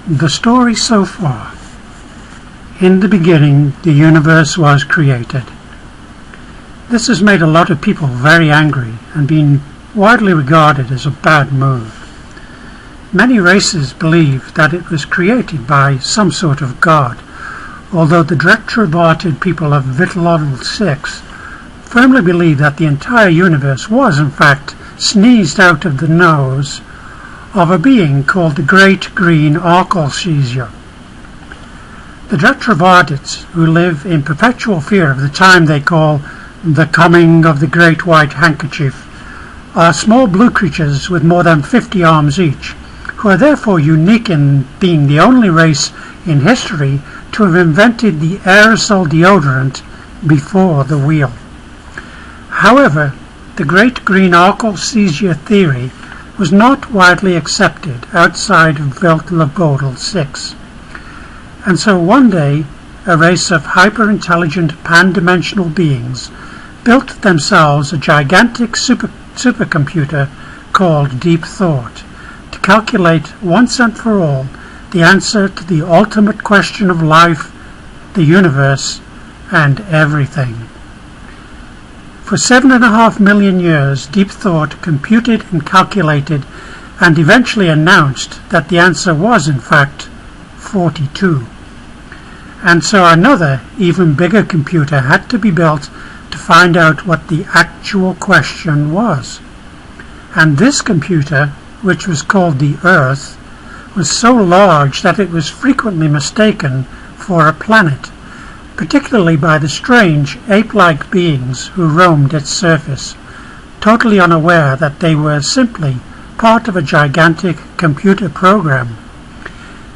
The story so far. In the beginning, the universe was created. This has made a lot of people very angry and been widely regarded as a bad move. Many races believe that it was created by some sort of god, although the retroverted people of Vitaloddle 6 firmly believe that the entire universe was in fact sneezed out of the nose of a being called the Great Green Arcalcesia. The Retroverdids, who live in perpetual fear of the time they call the coming of the Great White Handkerchief, are small blue creatures with more than 50 arms each, who are therefore unique in being the only race in history to have invented the aerosol deodorant before the wheel. However, the Great Green Arcalcesia theory was not widely accepted outside of Vitaloddle 6. And so one day, a race of hyper-intelligent pan-dimensional beings built themselves a gigantic supercomputer called Deep Thought to calculate once and for all the answer to the ultimate question of life, the universe, and everything. For 7.5 million years, Deep Thought computed and calculated and eventually announced that the answer was in fact 42. And so another, even bigger computer had to be built to find out what the actual question was. And this computer, which was called the Earth, was so large that it was frequently mistaken for a planet, particularly by the strange ape-like beings who roamed its surface, totally unaware that they were simply part of a gigantic computer program.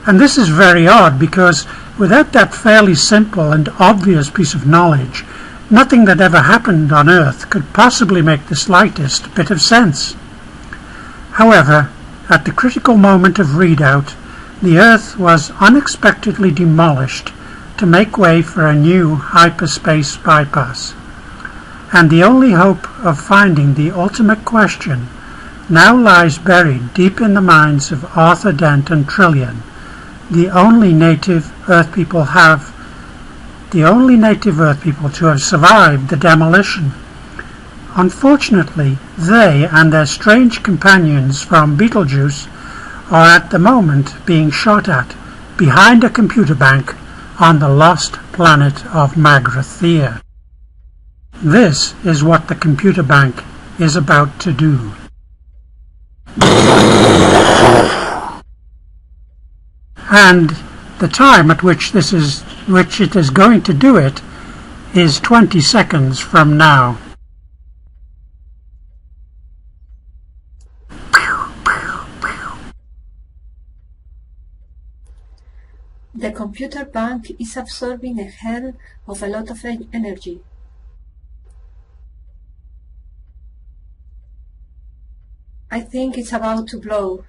And this is very odd because without that fairly simple and obvious piece of knowledge, nothing that ever happened on Earth could possibly make the slightest bit of sense. However, at the critical moment of readout, the Earth was unexpectedly demolished to make way for a new hyperspace bypass. And the only hope of finding the ultimate question now lies buried deep in the minds of Arthur Dent and Trillian, the only native Earth people to have survived the demolition. Unfortunately, they and their strange companions from Betelgeuse are at the moment being shot at behind a computer bank on the lost planet of Magrathea. This is what the computer bank is about to do. And the time at which it is going to do it is 20 seconds from now. The computer bank is absorbing a hell of a lot of energy. I think it's about to blow.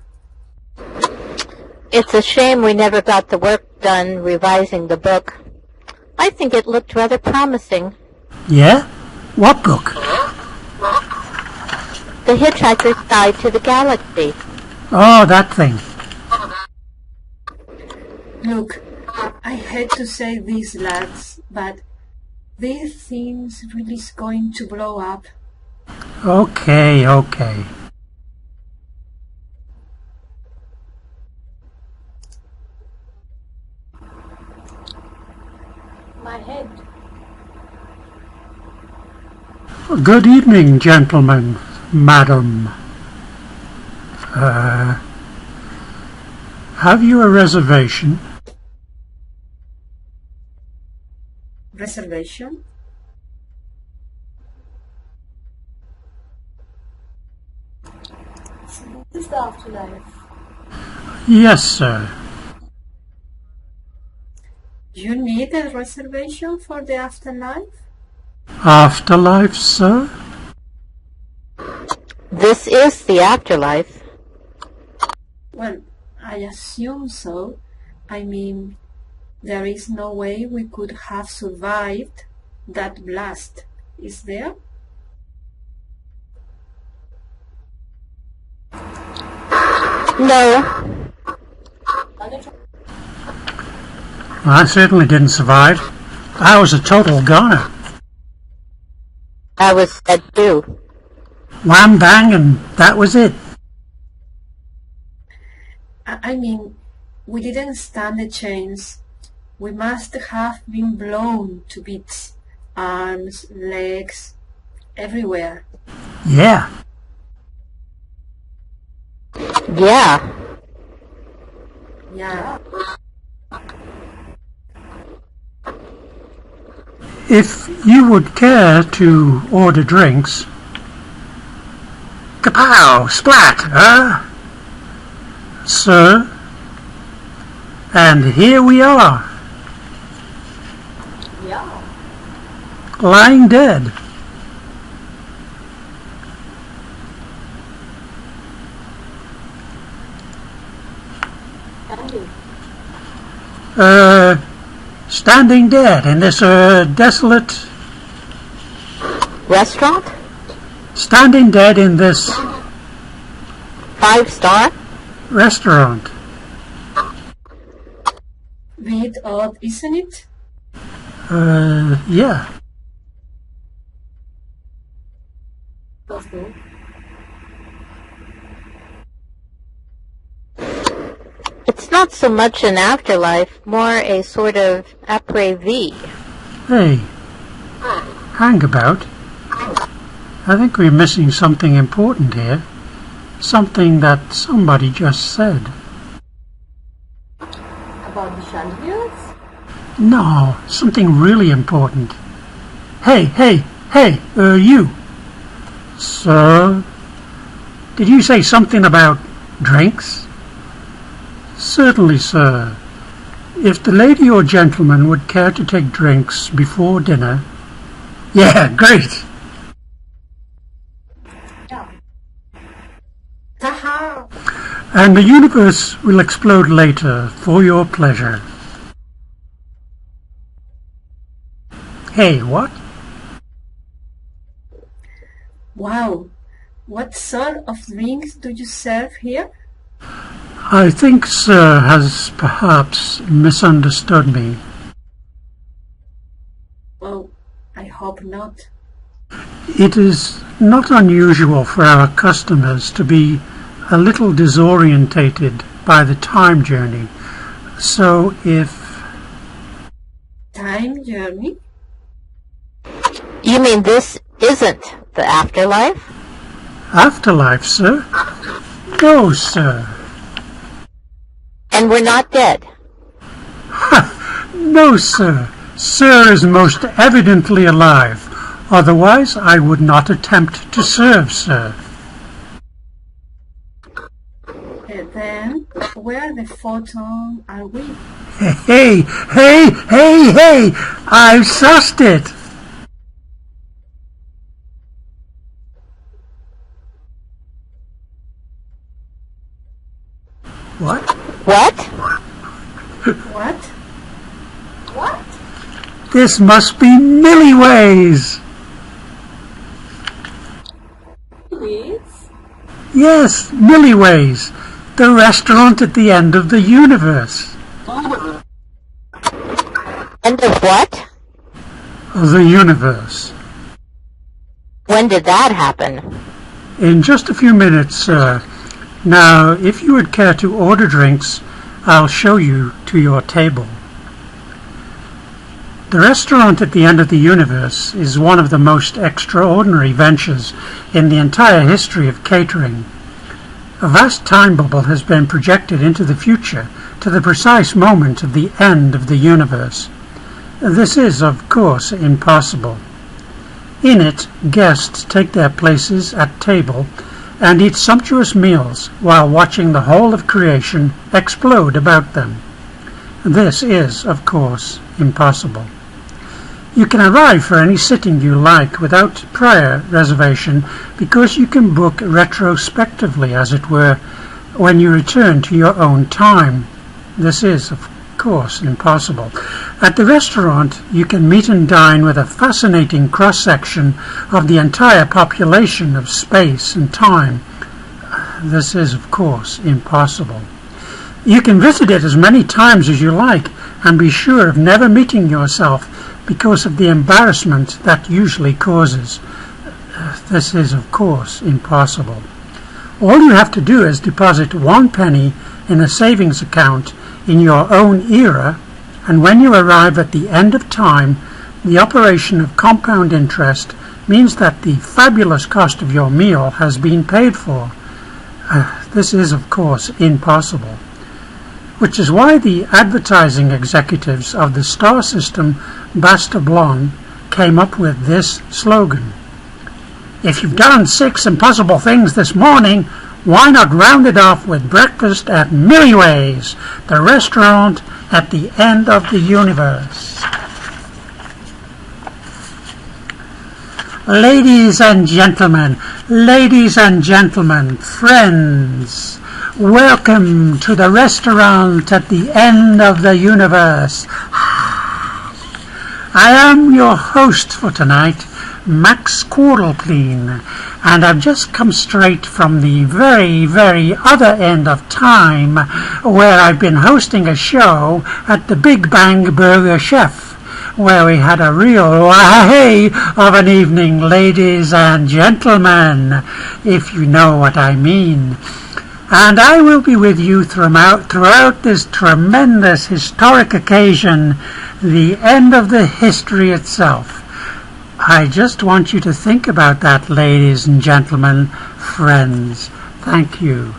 It's a shame we never got the work done revising the book. I think it looked rather promising. Yeah? What book? The Hitchhiker's Guide to the Galaxy. Oh, that thing. Look, I hate to say this, lads, but this thing's really going to blow up. Okay. My head. Good evening, gentlemen, madam. Have you a reservation? Reservation? So this is the afterlife? Yes, sir. You need a reservation for the afterlife? Afterlife, sir? This is the afterlife. Well, I assume so. I mean, there is no way we could have survived that blast, is there? No. I certainly didn't survive. I was a total goner. I was dead too. Wham bang, and that was it. I mean, we didn't stand a chance. We must have been blown to bits. Arms, legs, everywhere. Yeah. Yeah. Yeah. If you would care to order drinks... Kapow! Splat! Sir? And here we are. Yeah. Lying dead. Standing dead in this desolate... Restaurant? Standing dead in this 5-star? restaurant. Bit odd, isn't it? Yeah. It's not so much an afterlife, more a sort of après-vie. Hey, hang about. I think we're missing something important here. Something that somebody just said. About the chandeliers? No, something really important. Hey, you. Sir, did you say something about drinks? Certainly, sir. If the lady or gentleman would care to take drinks before dinner... Yeah, great. Taha! And the universe will explode later for your pleasure. Hey, what? Wow! What sort of drinks do you serve here? I think sir has perhaps misunderstood me. Oh, I hope not. It is not unusual for our customers to be a little disorientated by the time journey. So if... Time journey? You mean this isn't the afterlife? Afterlife, sir? No, sir. And we're not dead? No, sir. Sir is most evidently alive. Otherwise, I would not attempt to serve, sir. Then, where the photon are we? Hey! I've sussed it! What? What? What? What? This must be Milliways! Please? Yes, Milliways, the restaurant at the end of the universe. End of what? The universe. When did that happen? In just a few minutes, sir. Now, if you would care to order drinks, I'll show you to your table. The restaurant at the end of the universe is one of the most extraordinary ventures in the entire history of catering. A vast time bubble has been projected into the future to the precise moment of the end of the universe. This is, of course, impossible. In it, guests take their places at table and eat sumptuous meals while watching the whole of creation explode about them. This is, of course, impossible. You can arrive for any sitting you like without prior reservation because you can book retrospectively, as it were, when you return to your own time. This is, of course, impossible. At the restaurant, you can meet and dine with a fascinating cross-section of the entire population of space and time. This is, of course, impossible. You can visit it as many times as you like and be sure of never meeting yourself because of the embarrassment that usually causes. This is, of course, impossible. All you have to do is deposit 1 penny in a savings account in your own era, and when you arrive at the end of time, the operation of compound interest means that the fabulous cost of your meal has been paid for. This is, of course, impossible. Which is why the advertising executives of the star system Bastablon came up with this slogan. If you've done 6 impossible things this morning, why not round it off with breakfast at Millyway's, the restaurant at the end of the universe? Ladies and gentlemen, friends, welcome to the restaurant at the end of the universe. I am your host for tonight, Max Quardelpleen, and I've just come straight from the very, very other end of time, where I've been hosting a show at the Big Bang Burger Chef, where we had a real hey of an evening, ladies and gentlemen, if you know what I mean. And I will be with you throughout this tremendous historic occasion, the end of the history itself. I just want you to think about that, ladies and gentlemen, friends. Thank you.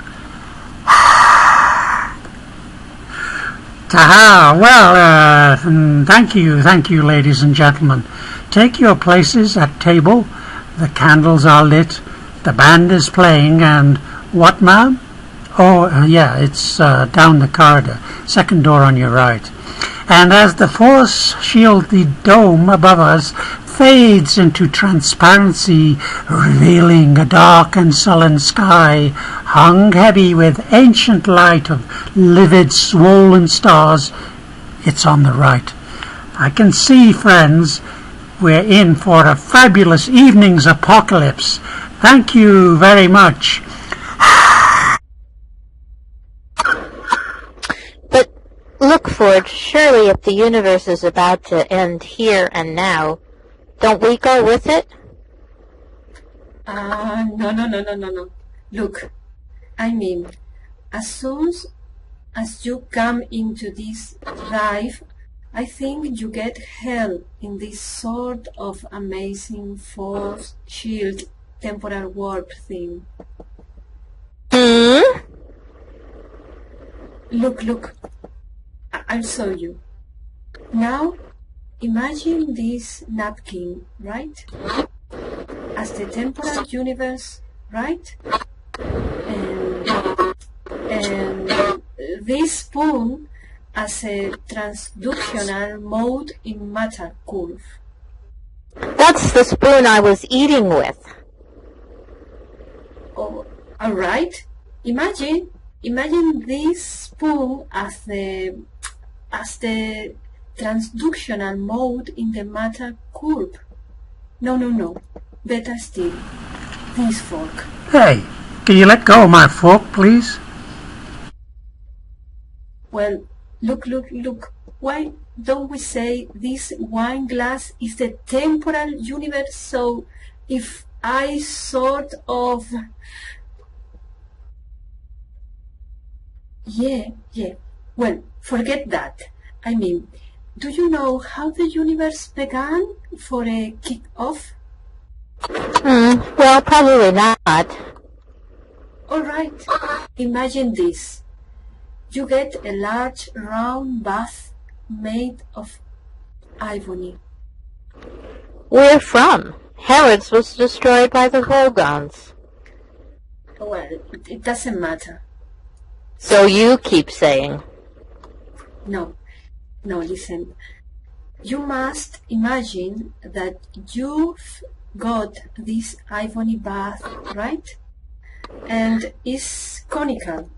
Taha, well, thank you, ladies and gentlemen. Take your places at table. The candles are lit. The band is playing, and what, ma'am? Oh, yeah, it's down the corridor, second door on your right. And as the force-shielded dome above us fades into transparency, revealing a dark and sullen sky, hung heavy with ancient light of livid, swollen stars, it's on the right. I can see, friends, we're in for a fabulous evening's apocalypse. Thank you very much. But look, Ford, surely if the universe is about to end here and now, don't we go with it? No. Look, I mean, as soon as you come into this life, I think you get held in this sort of amazing force shield temporal warp thing. Look, I'll show you. Now, imagine this napkin, right? As the temporal universe, right? And this spoon as a transductional mode in matter curve. That's the spoon I was eating with. Oh, all right. Imagine this spoon as the transductional mode in the matter curve. No. Better still, this fork. Hey, can you let go of my fork, please? Well, look. Why don't we say this wine glass is the temporal universe? So if I sort of... Yeah. Well, forget that. I mean, do you know how the universe began for a kick-off? Well, probably not. All right. Imagine this. You get a large round bath made of ivory. Where from? Herod's was destroyed by the Vogons. Well, it doesn't matter. So you keep saying. No, listen. You must imagine that you've got this ivory bath, right? And it's conical.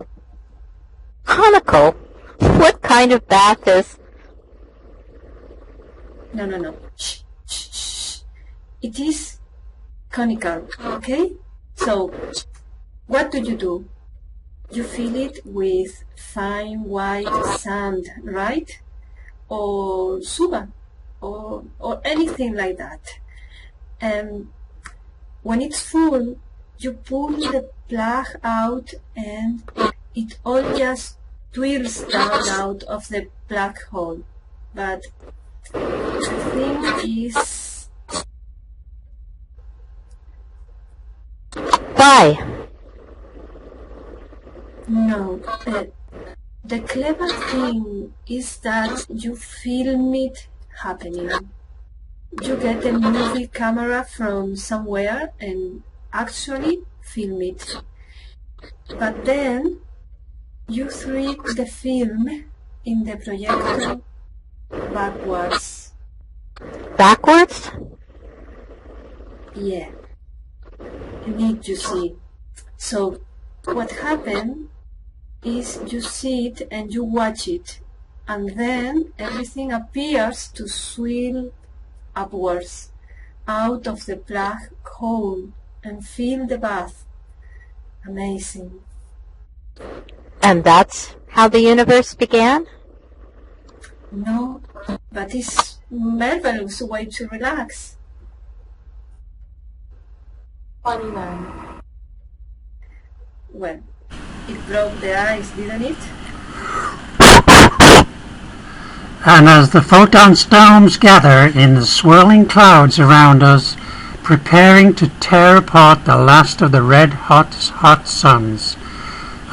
Conical? What kind of bath is... No. Shh. It is conical, okay? So, what do? You fill it with fine white sand, right? or sugar or anything like that. And when it's full, you pull the plug out and it all just twirls down out of the plug hole. But the thing is... Why? No, the clever thing is that you film it happening. You get a movie camera from somewhere and actually film it. But then you thread the film in the projector backwards. Backwards? Yeah. Need you see. So what happened is you see it and you watch it, and then everything appears to swirl upwards out of the plug hole and fill the bath. Amazing. And that's how the universe began? No, but it's marvelous way to relax. Funny man. Well, it broke the ice, didn't it? And as the photon storms gather in the swirling clouds around us, preparing to tear apart the last of the red-hot suns,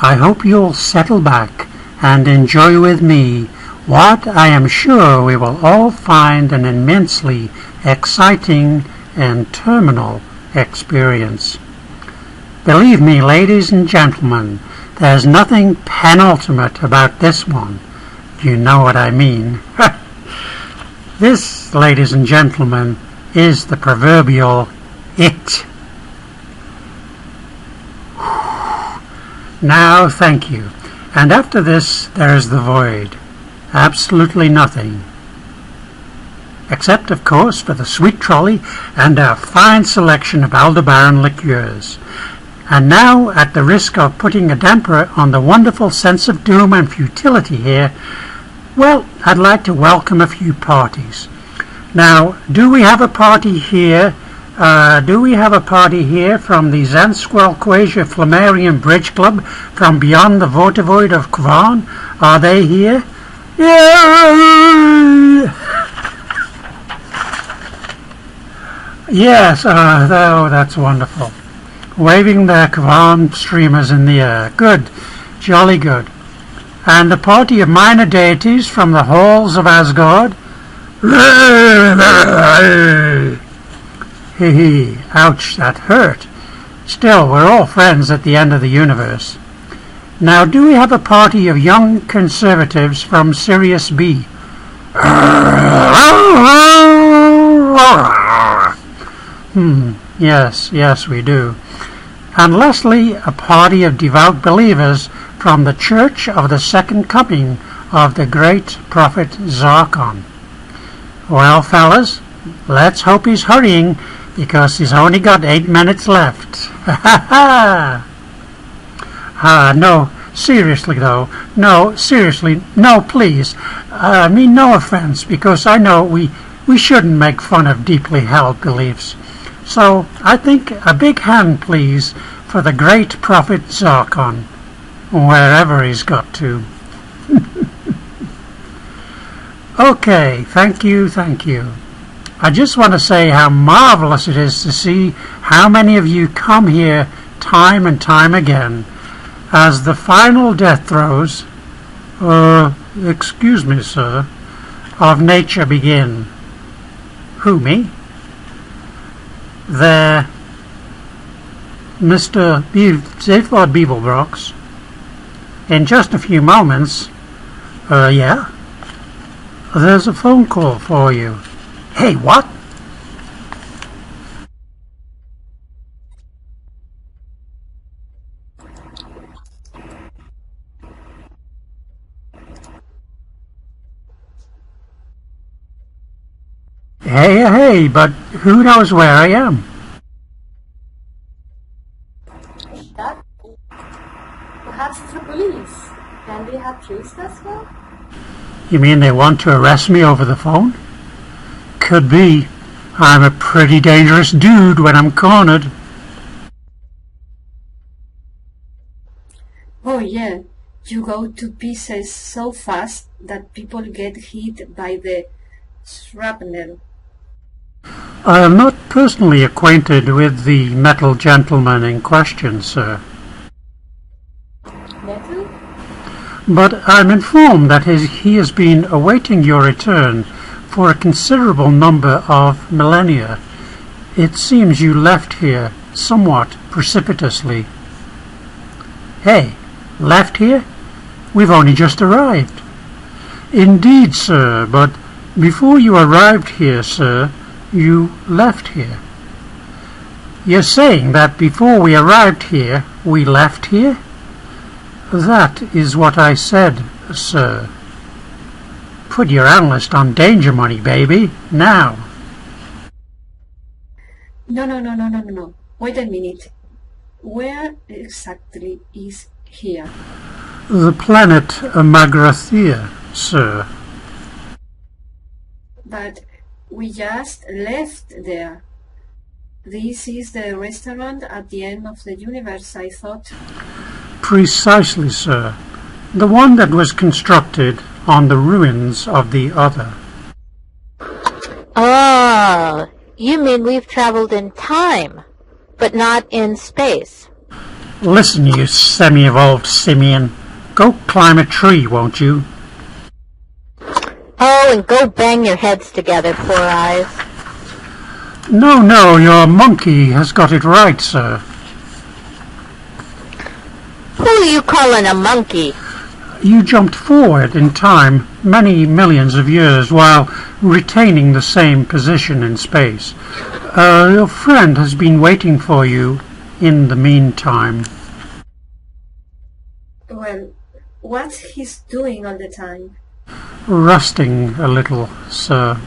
I hope you'll settle back and enjoy with me what I am sure we will all find an immensely exciting and terminal experience. Believe me, ladies and gentlemen, there's nothing penultimate about this one. You know what I mean. This, ladies and gentlemen, is the proverbial it. Now, thank you. And after this, there's the void. Absolutely nothing. Except, of course, for the sweet trolley and our fine selection of Aldebaran liqueurs. And now, at the risk of putting a damper on the wonderful sense of doom and futility here, well, I'd like to welcome a few parties. Now, do we have a party here? Do we have a party here from the Zansquelquasia Flammarian Bridge Club from beyond the Vortivoid of Kvarn? Are they here? Yeah! Yes, oh, that's wonderful. Waving their Kvarn streamers in the air. Good, jolly good. And a party of minor deities from the halls of Asgard. Hee hee, ouch, that hurt. Still, we're all friends at the end of the universe. Now, do we have a party of young conservatives from Sirius B? Yes, we do. And lastly, a party of devout believers from the Church of the Second Coming of the great prophet Zarkon. Well, fellas, let's hope he's hurrying, because he's only got 8 minutes left. No, seriously though. No, seriously, no, please. I mean no offense, because I know we shouldn't make fun of deeply held beliefs. So, I think a big hand, please, for the great prophet Zarkon, wherever he's got to. Okay, thank you. I just want to say how marvelous it is to see how many of you come here time and time again as the final death throes, excuse me, sir, of nature begin. Who, me? There, Mr. Zaphod Beeblebrox. In just a few moments, yeah? There's a phone call for you. Hey, what? Hey, but who knows where I am? That? Perhaps it's the police. Can they have traced us well? You mean they want to arrest me over the phone? Could be. I'm a pretty dangerous dude when I'm cornered. Oh yeah, you go to pieces so fast that people get hit by the shrapnel. I am not personally acquainted with the metal gentleman in question, sir. Metal? But I'm informed that he has been awaiting your return for a considerable number of millennia. It seems you left here somewhat precipitously. Hey, left here? We've only just arrived. Indeed, sir, but before you arrived here, sir, you left here. You're saying that before we arrived here, we left here? That is what I said, sir. Put your analyst on danger money, baby, now. No. Wait a minute. Where exactly is here? The planet Magrathea, sir. But we just left there. This is the restaurant at the end of the universe, I thought. Precisely, sir. The one that was constructed on the ruins of the other. Oh, you mean we've traveled in time, but not in space. Listen, you semi-evolved simian. Go climb a tree, won't you? Oh, and go bang your heads together, Four Eyes. No, your monkey has got it right, sir. Who are you calling a monkey? You jumped forward in time many millions of years while retaining the same position in space. Your friend has been waiting for you in the meantime. Well, what's he doing all the time? Rusting a little, sir.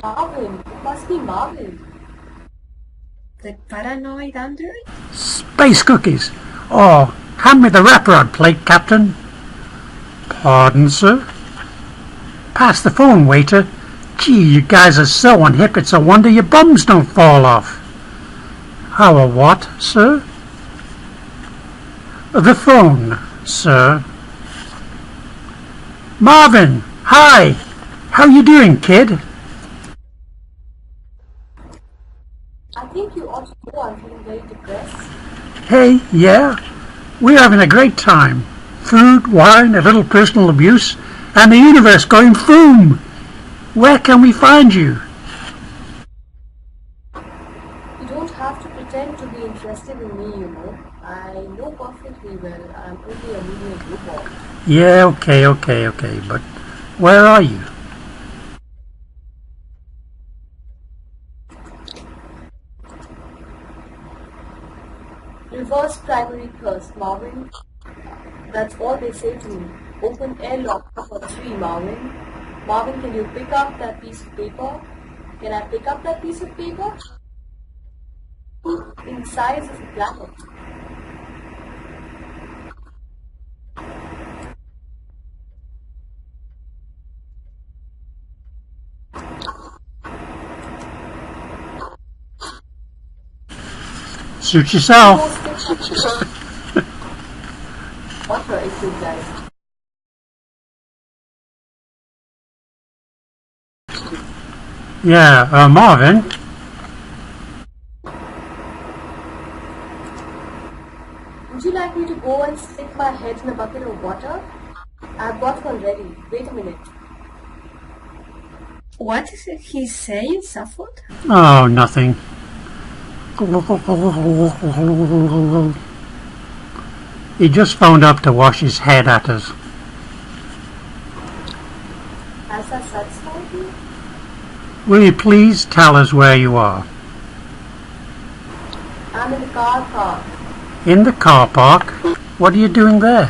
Marvin. It must be Marvin. The paranoid android? Space cookies! Oh, hand me the wrapper on plate, Captain. Pardon, sir? Pass the phone, waiter. Gee, you guys are so unhip, it's a wonder your bums don't fall off. How a what, sir? The phone, sir. Marvin, hi! How you doing, kid? I think you ought to know I'm feeling very depressed. Hey, yeah, we're having a great time. Food, wine, a little personal abuse, and the universe going boom. Where can we find you? You don't have to pretend to be interested in me, you know. I know perfectly well I'm only a medium robot. Yeah, okay, but where are you? Reverse primary thrust, Marvin. That's all they say to me. Open airlock number 3, Marvin. Marvin, can you pick up that piece of paper? Can I pick up that piece of paper? In size of a planet. Suit yourself. What are you guys? Yeah, Marvin. Would you like me to go and stick my head in a bucket of water? I've got one ready. Wait a minute. What is he saying, Safford? Oh, nothing. He just phoned up to wash his head at us. Has that satisfied you? Will you please tell us where you are? I'm in the car park. In the car park? What are you doing there?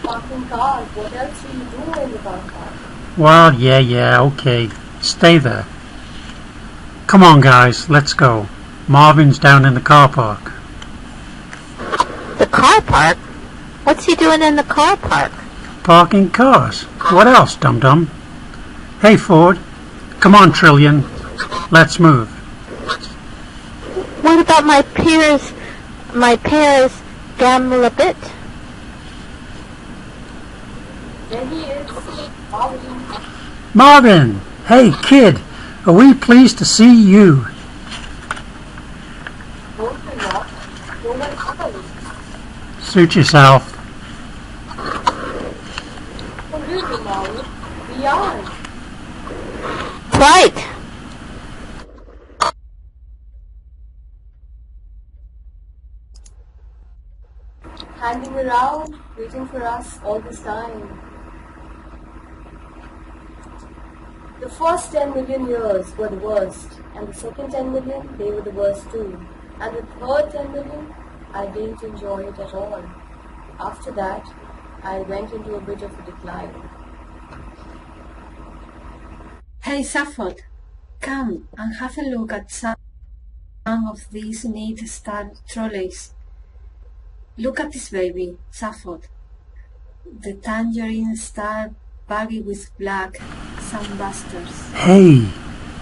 Parking cars. What else do you do in the car park? Well, yeah, okay. Stay there. Come on, guys, let's go. Marvin's down in the car park. The car park? What's he doing in the car park? Parking cars. What else, dum-dum? Hey, Ford. Come on, Trillion. Let's move. What about my pears Gamlebit? There he is. Marvin. Marvin! Hey, kid. Are we pleased to see you? Don't you not? No one else. Suit yourself. Oh, really, Marvin? We are. Right. Hanging around, waiting for us all this time. The first 10 million years were the worst, and the second 10 million, they were the worst too. And the third 10 million, I didn't enjoy it at all. After that, I went into a bit of a decline. Hey, Safford, come and have a look at some of these neat star trolleys. Look at this baby, Safford. The tangerine star buggy with black sunbusters. Hey,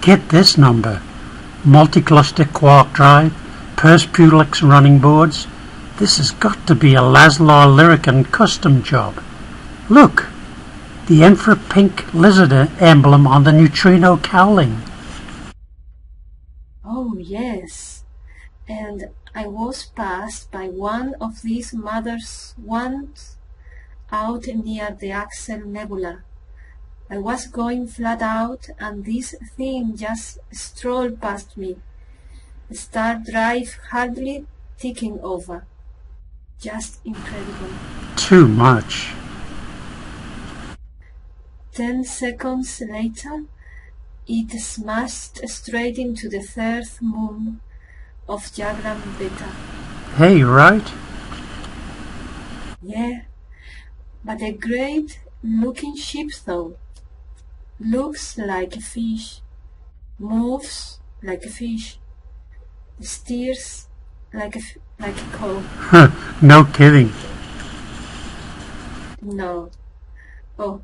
get this number. Multi-cluster quark drive, Perspulix running boards. This has got to be a Laszlo Lyrican custom job. Look, the Emperor pink lizard emblem on the neutrino cowling. Oh, yes. And I was passed by one of these mother's ones out near the Axel Nebula. I was going flat out and this thing just strolled past me. Star drive hardly ticking over. Just incredible. Too much. 10 seconds later, it smashed straight into the third moon of Jagram Beta. Hey, right? Yeah, but a great looking ship though. Looks like a fish, moves like a fish, steers like a cow. No kidding. No. Oh,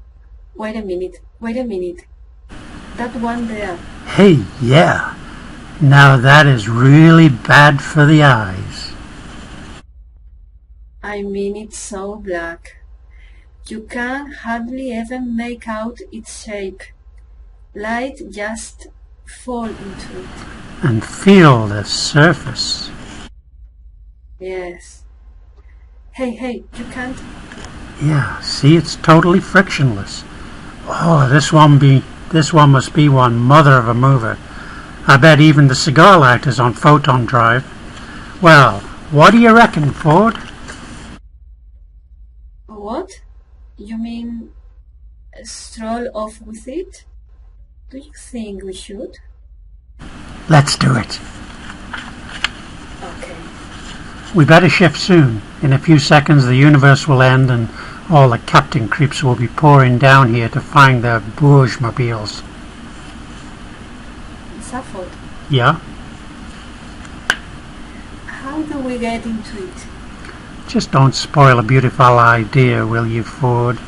wait a minute. That one there. Hey, yeah. Now that is really bad for the eyes. I mean, it's so black. You can hardly even make out its shape. Light just fall into it. And feel the surface. Yes. Hey, you can't... Yeah, see, it's totally frictionless. Oh, this one must be one mother of a mover. I bet even the cigar lighter's on photon drive. Well, what do you reckon, Ford? What? You mean stroll off with it? Do you think we should? Let's do it. Okay. We better shift soon. In a few seconds the universe will end and all the captain creeps will be pouring down here to find their Bourge-mobiles. Safford, Yeah? how do we get into it? Just don't spoil a beautiful idea, will you, Ford?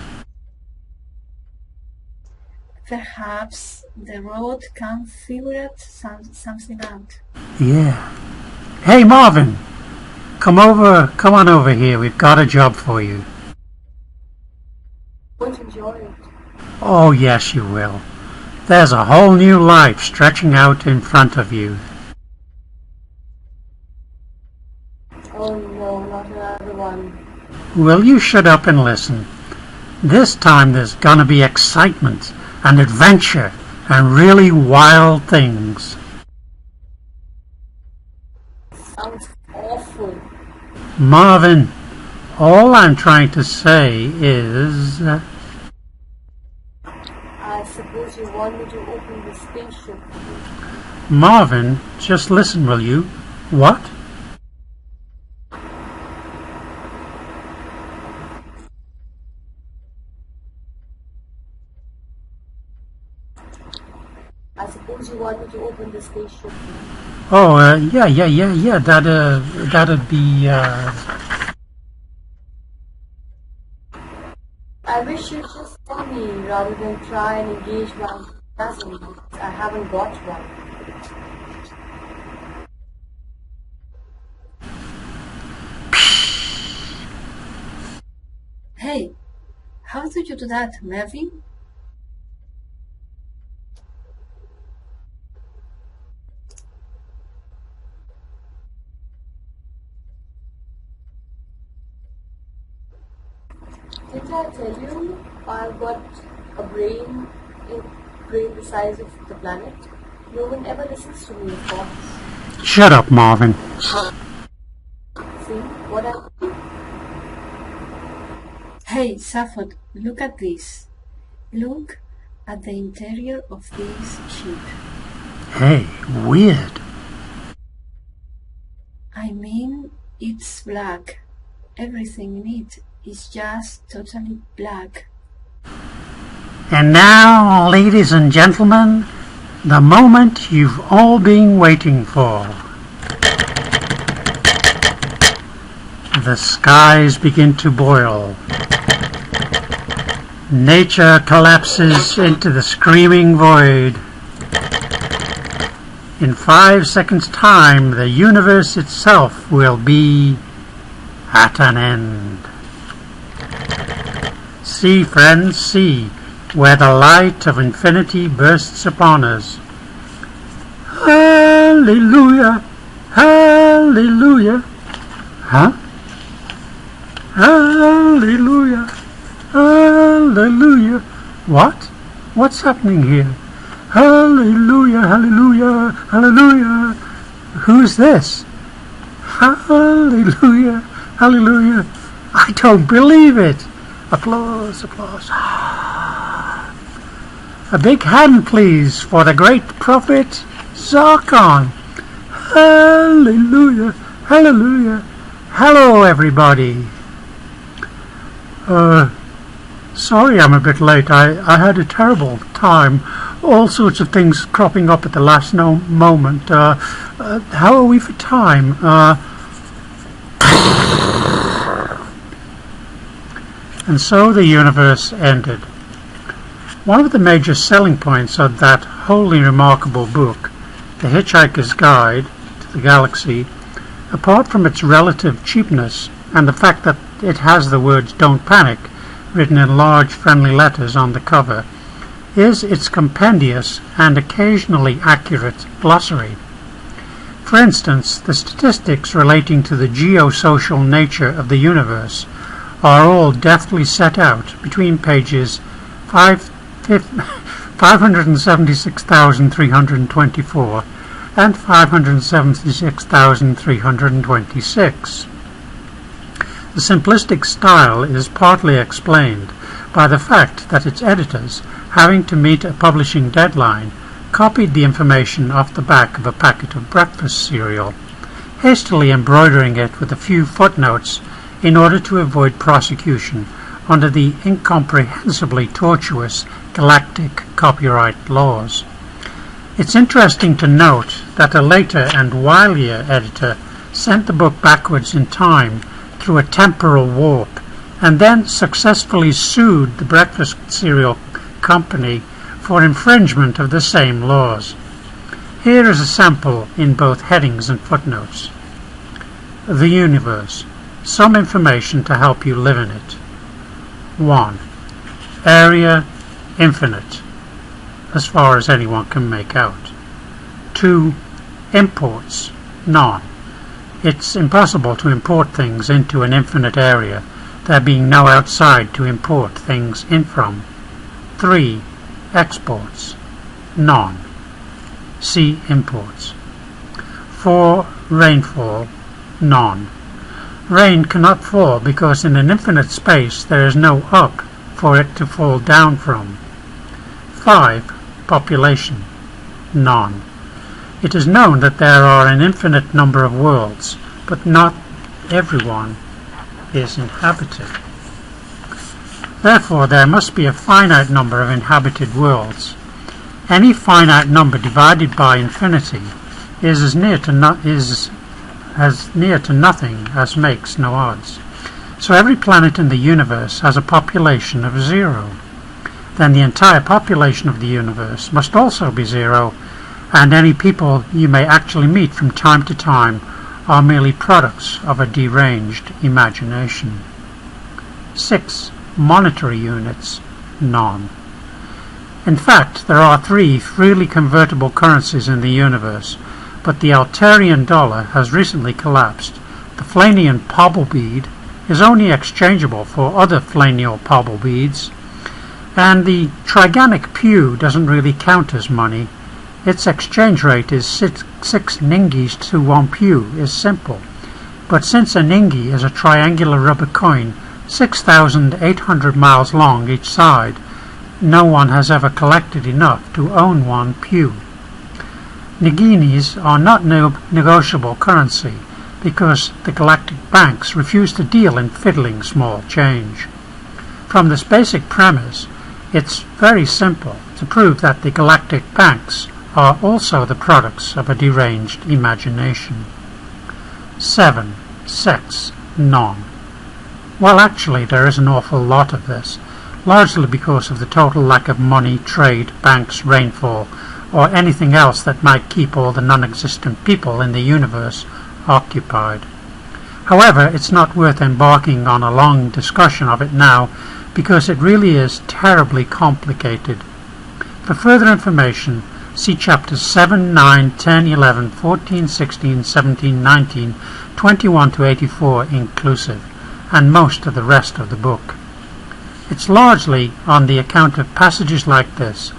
Perhaps the road can figure something out. Yeah. Hey, Marvin! Come on over here. We've got a job for you. Won't enjoy it. Oh, yes, you will. There's a whole new life stretching out in front of you. Oh no, not another one. Will you shut up and listen? This time there's gonna be excitement and adventure and really wild things. Sounds awful. Marvin, all I'm trying to say is... I suppose you want me to open the spaceship. Marvin, just listen, will you? What? I suppose Suppose you want me to open the spaceship. Oh, yeah. That'd be, I wish you'd just tell me rather than try and engage my enthusiasm because I haven't got one. Hey, how do you do that, Mervyn? Didn't I tell you I've got a brain the size of the planet? No one ever listens to me, of course. shut up, Marvin. See what I do? Hey, Safford, look at this. Look at the interior of this ship. Hey, weird. I mean, it's black. Everything in it is just totally black. And now, ladies and gentlemen, the moment you've all been waiting for. The skies begin to boil. Nature collapses into the screaming void. In 5 seconds' time, the universe itself will be at an end. See, friends, see, where the light of infinity bursts upon us. Hallelujah! Hallelujah! Huh? Hallelujah! Hallelujah! What? What's happening here? Hallelujah! Hallelujah! Hallelujah! Who's this? Hallelujah! Hallelujah! I don't believe it! Applause, applause. A big hand, please, for the great prophet Zarkon. Hallelujah! Hallelujah! Hello, everybody. Sorry I'm a bit late. I had a terrible time. All sorts of things cropping up at the last moment. How are we for time? And so the universe ended. One of the major selling points of that wholly remarkable book, The Hitchhiker's Guide to the Galaxy, apart from its relative cheapness and the fact that it has the words "Don't Panic" written in large friendly letters on the cover, is its compendious and occasionally accurate glossary. For instance, the statistics relating to the geosocial nature of the universe are all deftly set out between pages 576,324 and 576,326. The simplistic style is partly explained by the fact that its editors, having to meet a publishing deadline, copied the information off the back of a packet of breakfast cereal, hastily embroidering it with a few footnotes in order to avoid prosecution under the incomprehensibly tortuous galactic copyright laws. It's interesting to note that a later and wilier editor sent the book backwards in time through a temporal warp and then successfully sued the breakfast cereal company for infringement of the same laws. Here is a sample in both headings and footnotes. The universe. Some information to help you live in it. 1. Area infinite, as far as anyone can make out. 2. Imports none. It's impossible to import things into an infinite area, there being no outside to import things in from. 3. Exports none. See imports. 4. Rainfall none. Rain cannot fall because in an infinite space there is no up for it to fall down from. 5. Population none. It is known that there are an infinite number of worlds, but not everyone is inhabited. Therefore, there must be a finite number of inhabited worlds. Any finite number divided by infinity is as near to nothing as makes no odds. So every planet in the universe has a population of 0. Then the entire population of the universe must also be 0, and any people you may actually meet from time to time are merely products of a deranged imagination. 6. Monetary units. None. In fact, there are 3 freely convertible currencies in the universe, but the Altarian dollar has recently collapsed. The Flanian pobble bead is only exchangeable for other Flanial pobble beads, and the Triganic pew doesn't really count as money. Its exchange rate is 6 ningies to 1 pew is simple, but since a ningi is a triangular rubber coin 6,800 miles long each side, no one has ever collected enough to own 1 pew. Niginis are not negotiable currency because the galactic banks refuse to deal in fiddling small change. From this basic premise, it's very simple to prove that the galactic banks are also the products of a deranged imagination. 7. Sex. None. Well, actually, there is an awful lot of this, largely because of the total lack of money, trade, banks, rainfall, or anything else that might keep all the non-existent people in the universe occupied. However, it's not worth embarking on a long discussion of it now, because it really is terribly complicated. For further information, see chapters 7, 9, 10, 11, 14, 16, 17, 19, 21 to 84 inclusive, and most of the rest of the book. It's largely on the account of passages like this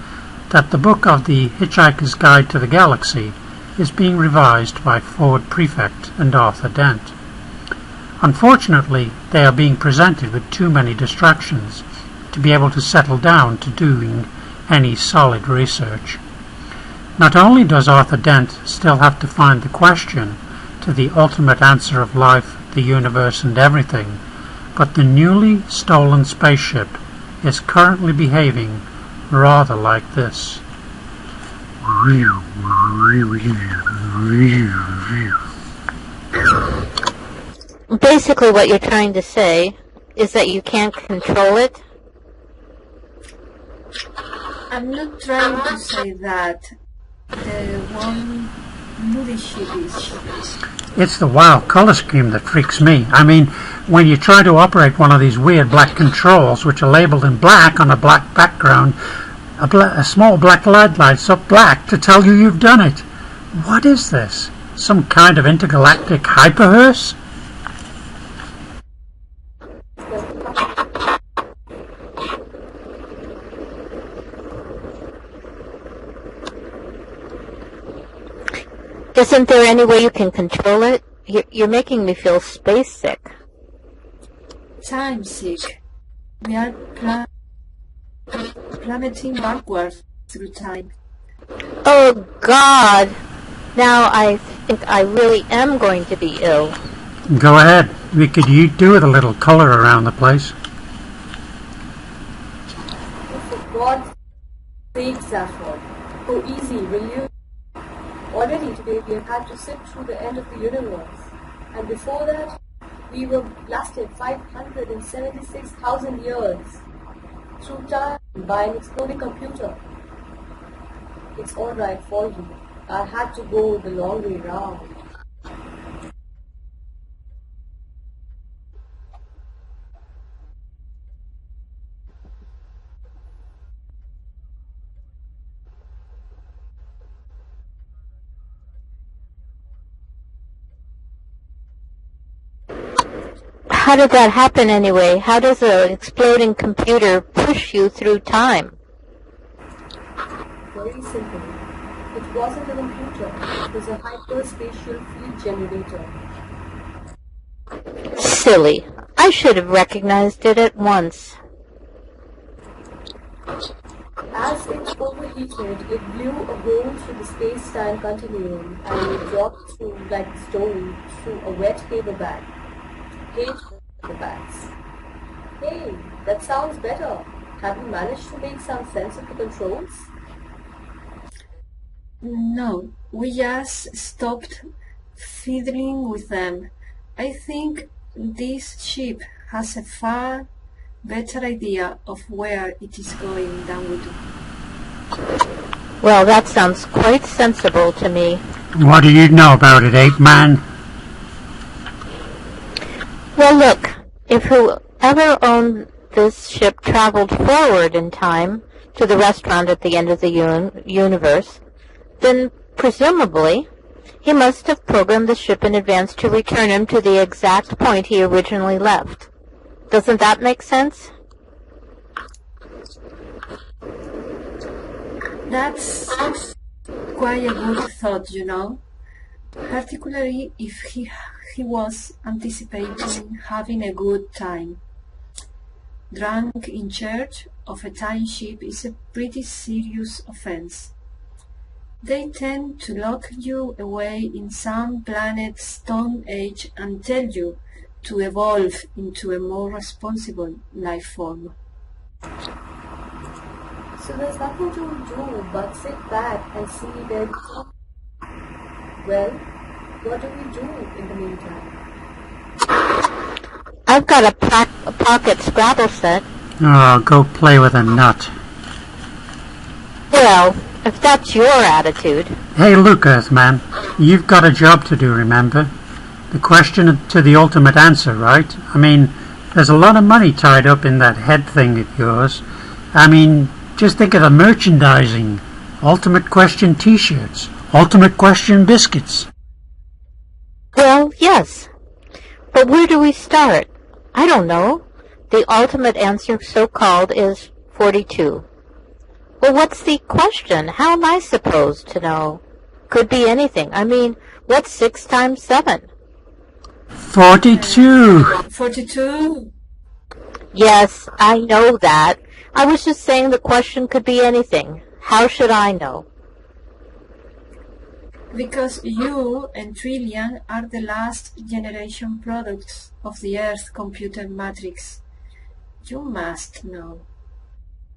that the book of the Hitchhiker's Guide to the Galaxy is being revised by Ford Prefect and Arthur Dent. Unfortunately, they are being presented with too many distractions to be able to settle down to doing any solid research. Not only does Arthur Dent still have to find the question to the ultimate answer of life, the universe, and everything, but the newly stolen spaceship is currently behaving rather like this. Basically what you're trying to say is that you can't control it? I'm not trying to say that. The one movie ship is. It's the wild color scheme that freaks me. I mean, when you try to operate one of these weird black controls, which are labeled in black on a black background, a small black light lights up black to tell you you've done it. What is this? Some kind of intergalactic hyperhearse? Isn't there any way you can control it? You're making me feel space sick. Time sick. We are plummeting backwards through time. Oh, God! Now I think I really am going to be ill. Go ahead. We could do with a little color around the place. For God's sake, Safford, go easy, will you? Already today we have had to sit through the end of the universe, and before that we were blasted 576,000 years through time by an exploding computer. It's alright for you. I had to go the long way round. How did that happen anyway? How does an exploding computer push you through time? Very simple. It wasn't a computer. It was a hyperspatial field generator. Silly. I should have recognized it at once. As it overheated, it blew a hole through the space-time continuum and it dropped through like a stone through a wet paper bag. Hate the bags. Hey, that sounds better. Have you managed to make some sense of the controls? No, we just stopped fiddling with them. I think this ship has a far better idea of where it is going than we do. Well, that sounds quite sensible to me. What do you know about it, ape man? Well, look, if whoever owned this ship traveled forward in time to the restaurant at the end of the universe, then presumably he must have programmed the ship in advance to return him to the exact point he originally left. Doesn't that make sense? That's quite a good thought, you know, particularly if he was anticipating having a good time. Drunk in church of a time ship is a pretty serious offense. They tend to lock you away in some planet's Stone Age and tell you to evolve into a more responsible life form. So there's nothing to do but sit back and see where we go. Well, what do we do in the meantime? I've got a pocket Scrabble set. Oh, go play with a nut. Well, if that's your attitude. Hey, look, Earthman, you've got a job to do, remember? The question to the ultimate answer, right? I mean, there's a lot of money tied up in that head thing of yours. I mean, just think of the merchandising. Ultimate question t-shirts. Ultimate question biscuits. Well, yes. But where do we start? I don't know. The ultimate answer, so-called, is 42. Well, what's the question? How am I supposed to know? Could be anything. I mean, what's 6 times 7? 42. 42. Yes, I know that. I was just saying the question could be anything. How should I know? Because you and Trillian are the last generation products of the Earth computer matrix. You must know.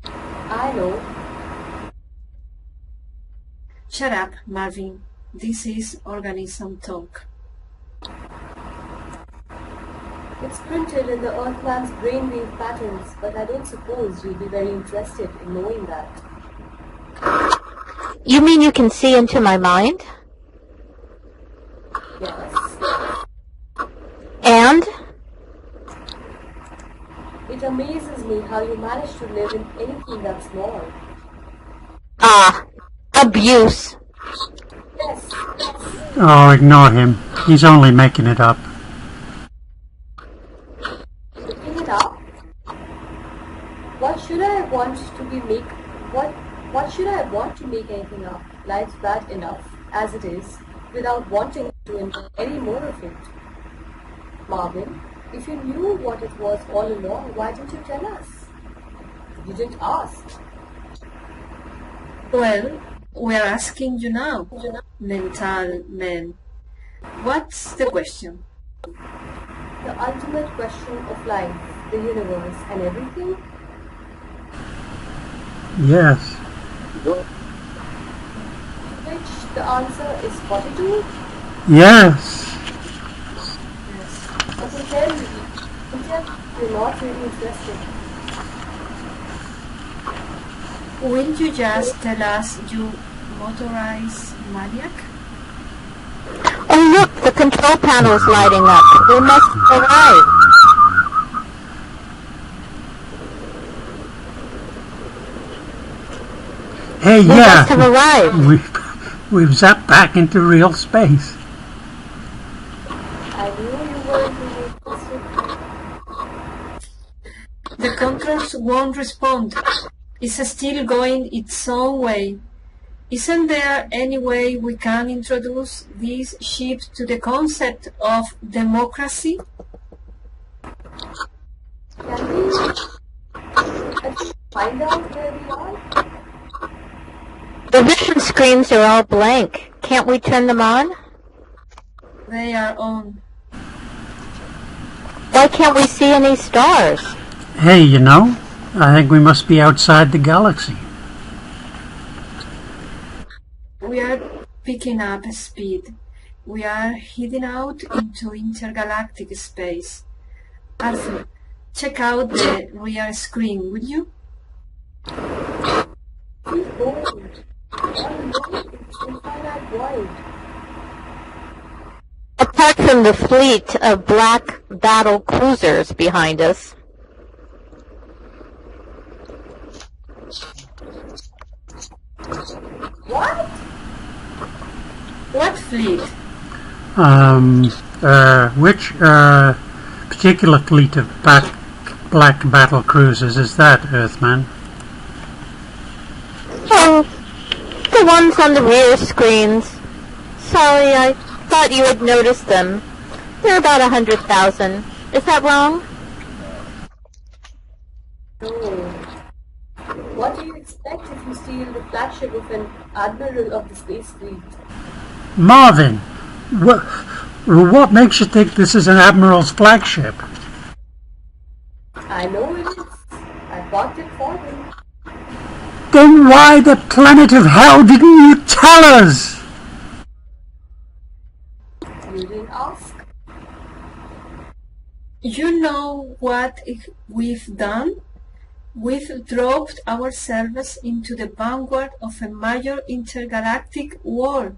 I know. Shut up, Marvin. This is organism talk. It's printed in the Earthman's brainwave patterns, but I don't suppose you'll be very interested in knowing that. You mean you can see into my mind? Yes. And? It amazes me how you manage to live in anything that small. Ah, abuse. Yes. Oh, ignore him. He's only making it up. Picking it up? What should I want to make anything up? Life's bad enough as it is, without wanting to enjoy any more of it. Marvin, if you knew what it was all along, why didn't you tell us? You didn't ask. Well, we're asking you now, mental man. What's the question? The ultimate question of life, the universe, and everything? Yes. Which the answer is 42? Yes. I can tell you're not really interested. Will you just tell us you motorized maniac? Oh, look, the control panel's lighting up. We must arrive. Hey, We must have arrived. We've zapped back into real space. I knew you weren't really interested. The controls won't respond. It's still going its own way. Isn't there any way we can introduce these ships to the concept of democracy? Can we at least find out where we are? The vision screens are all blank. Can't we turn them on? They are on. Why can't we see any stars? Hey, you know, I think we must be outside the galaxy. We are picking up speed. We are heading out into intergalactic space. Arthur, check out the rear screen, would you? Behold, all alone it's infinite void. Apart from the fleet of black battle cruisers behind us, What? What fleet? Which particular fleet of black battle cruisers is that, Earthman? oh, the ones on the rear screens. Sorry, I thought you had noticed them. They're about 100,000. Is that wrong? No. What do you expect if you steal the flagship of an admiral of the space fleet? Marvin, what makes you think this is an admiral's flagship? I know it is. I bought it for him. Then why the planet of hell didn't you tell us? You didn't ask. You know what we've done? We've dropped ourselves into the vanguard of a major intergalactic war.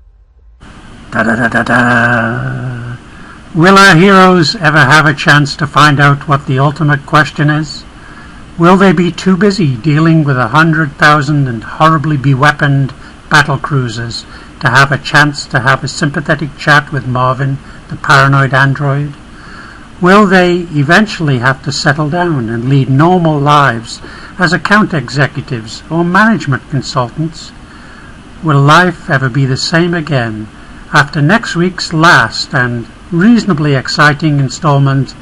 Da-da-da-da-da. Will our heroes ever have a chance to find out what the ultimate question is? Will they be too busy dealing with 100,000 and horribly beweaponed battle cruisers to have a chance to have a sympathetic chat with Marvin, the paranoid android? Will they eventually have to settle down and lead normal lives as account executives or management consultants? Will life ever be the same again after next week's last and reasonably exciting installment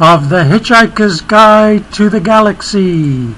of The Hitchhiker's Guide to the Galaxy?